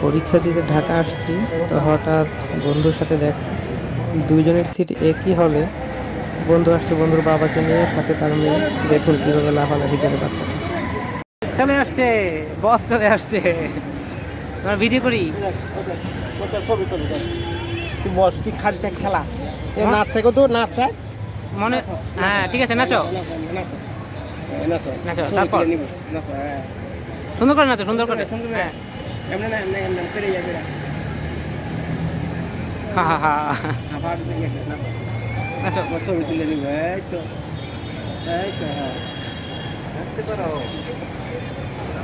পরীক্ষা দিতে ঢাকা আসছি, তো হঠাৎ বন্ধুর সাথে দুইজনের সিট একই হলে। বন্ধু আসছে বন্ধুর বাবাকে নিয়ে, সাথে তার মেয়ে। দেখুন কিভাবে লাফালাফি করে বাচ্চাটা। চলে আসছে, বস চলে আসছে। তোমার ভিডিও করি। বস কি খাদ্য খেলা নাচছে কত নাচছে মনে হ্যাঁ ঠিক আছে, নাচো নাচো, তারপর সুন্দর করে নাচো, সুন্দর করে। হ্যাঁ হা হা হা। নাচো। ছবি তুলে নিব এই তো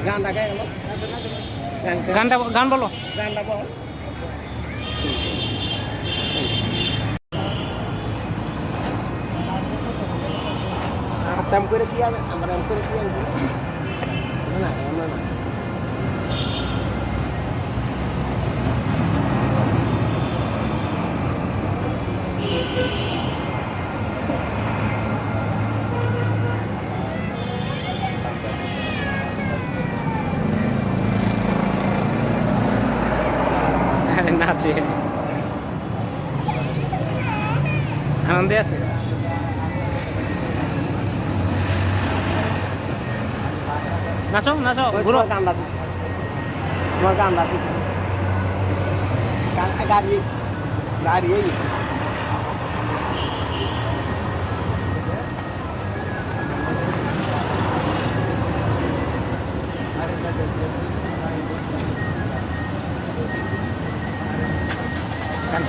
গানটা গাই গেল গান বলো। গানটা বল তেম করে কি আগে আমরা এম করে কি আগে না না না নাচে আনন্দে আছে। নাচো নাচো, ঘুরো। গানটা দিছি তোমার গানটা দিছি গাড়ি গাড়ি এই গান